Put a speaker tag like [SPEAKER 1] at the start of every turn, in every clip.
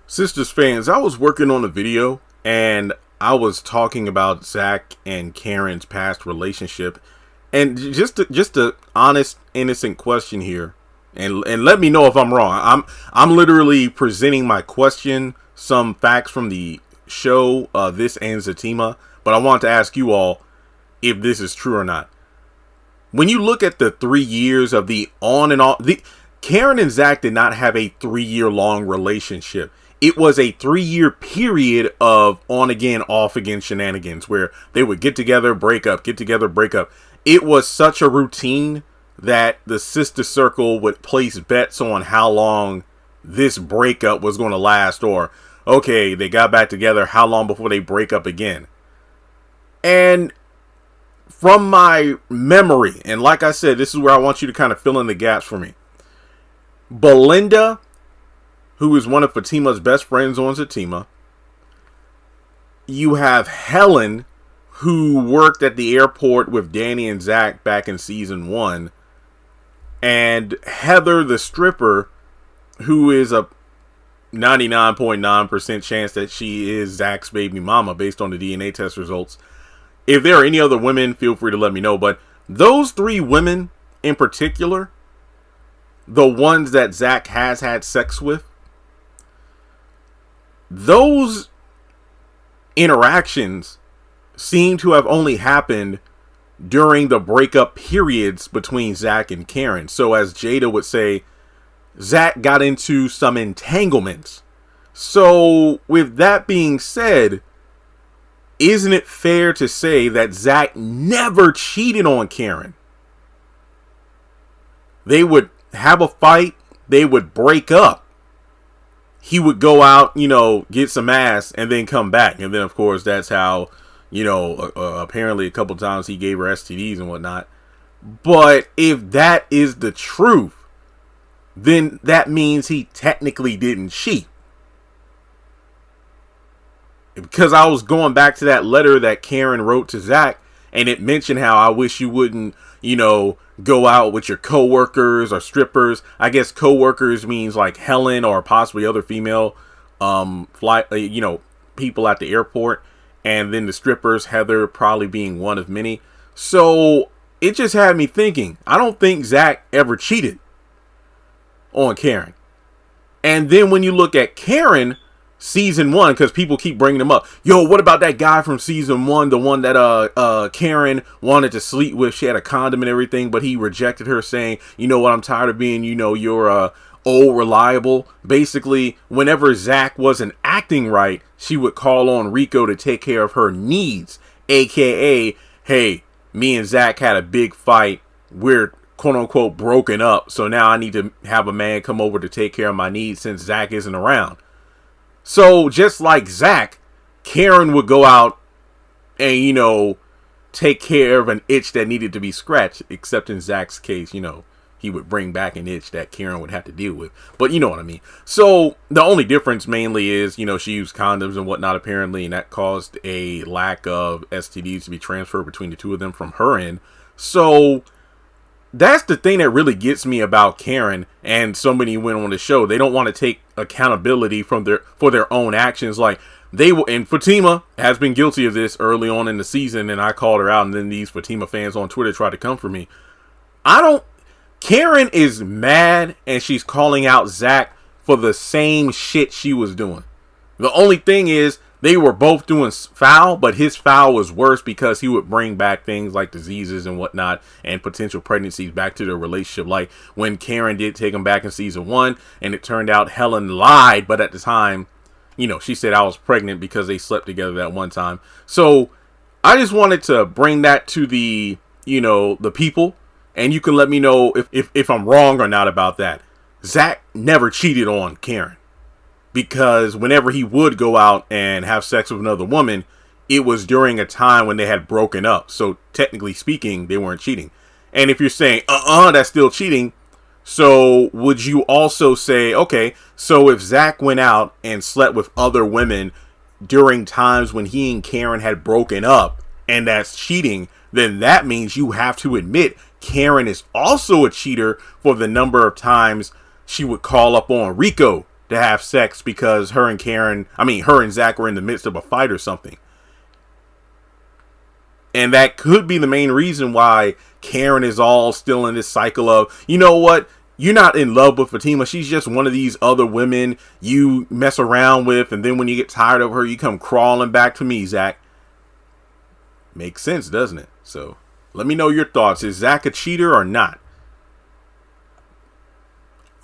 [SPEAKER 1] Sistas fans, I was working on a video and I was talking about Zach and Karen's past relationship, and just a honest, innocent question here, and let me know if I'm wrong. I'm literally presenting my question, some facts from the show, this and Zatima, but I want to ask you all if this is true or not. When you look at the 3 years of the on and off, Karen and Zach did not have a 3 year long relationship. It was a 3 year period of on again, off again shenanigans where they would get together, break up, get together, break up. It was such a routine that the sister circle would place bets on how long this breakup was going to last, or okay, they got back together, how long before they break up again. And from my memory, and like I said, this is where I want you to kind of fill in the gaps for me. Belinda, who is one of Fatima's best friends on Zatima. You have Helen, who worked at the airport with Danny and Zach back in season 1. And Heather, the stripper, who is a 99.9% chance that she is Zach's baby mama based on the DNA test results. If there are any other women, feel free to let me know. But those 3 women in particular, the ones that Zach has had sex with, those interactions seem to have only happened during the breakup periods between Zach and Karen. So as Jada would say, Zach got into some entanglements. So with that being said, isn't it fair to say that Zach never cheated on Karen? They would have a fight, they would break up. He would go out, get some ass and then come back. And then, of course, that's how, apparently a couple times he gave her STDs and whatnot. But if that is the truth, then that means he technically didn't cheat. Because I was going back to that letter that Karen wrote to Zach, and it mentioned how I wish you wouldn't, go out with your coworkers or strippers. I guess coworkers means like Helen or possibly other female people at the airport, and then the strippers, Heather probably being one of many. So it just had me thinking, I don't think Zach ever cheated on Karen. And then when you look at Karen season 1, because people keep bringing them up. Yo, what about that guy from season 1? The one that Karen wanted to sleep with. She had a condom and everything, but he rejected her, saying, you know what, I'm tired of being, you're old reliable. Basically, whenever Zach wasn't acting right, she would call on Rico to take care of her needs. AKA, hey, me and Zach had a big fight. We're quote unquote broken up. So now I need to have a man come over to take care of my needs since Zach isn't around. So just like Zach, Karen would go out and, take care of an itch that needed to be scratched, except in Zach's case, he would bring back an itch that Karen would have to deal with. But you know what I mean. So the only difference mainly is, she used condoms and whatnot apparently, and that caused a lack of STDs to be transferred between the two of them from her end. So that's the thing that really gets me about Karen and so many women on the show. They don't want to take accountability for their own actions. Like and Fatima has been guilty of this early on in the season, and I called her out, and then these Fatima fans on Twitter tried to come for me. Karen is mad, and she's calling out Zach for the same shit she was doing. The only thing is, they were both doing foul, but his foul was worse because he would bring back things like diseases and whatnot and potential pregnancies back to their relationship. Like when Karen did take him back in season 1, and it turned out Helen lied, but at the time, she said I was pregnant because they slept together that one time. So I just wanted to bring that to the people, and you can let me know if I'm wrong or not about that. Zach never cheated on Karen. Because whenever he would go out and have sex with another woman, it was during a time when they had broken up. So technically speaking, they weren't cheating. And if you're saying, that's still cheating. So would you also say, okay, so if Zach went out and slept with other women during times when he and Karen had broken up, and that's cheating, then that means you have to admit Karen is also a cheater for the number of times she would call up on Rico to have sex because her and Zach were in the midst of a fight or something. And that could be the main reason why Karen is all still in this cycle of, you know what? You're not in love with Fatima. She's just one of these other women you mess around with. And then when you get tired of her, you come crawling back to me, Zach. Makes sense, doesn't it? So let me know your thoughts. Is Zach a cheater or not?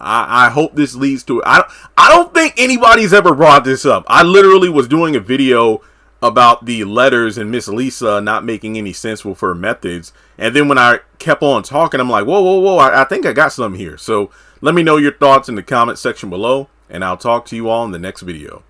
[SPEAKER 1] I hope this leads to it. I don't think anybody's ever brought this up. I literally was doing a video about the letters and Miss Lisa not making any sense with her methods. And then when I kept on talking, I'm like, whoa. I think I got something here. So let me know your thoughts in the comment section below, and I'll talk to you all in the next video.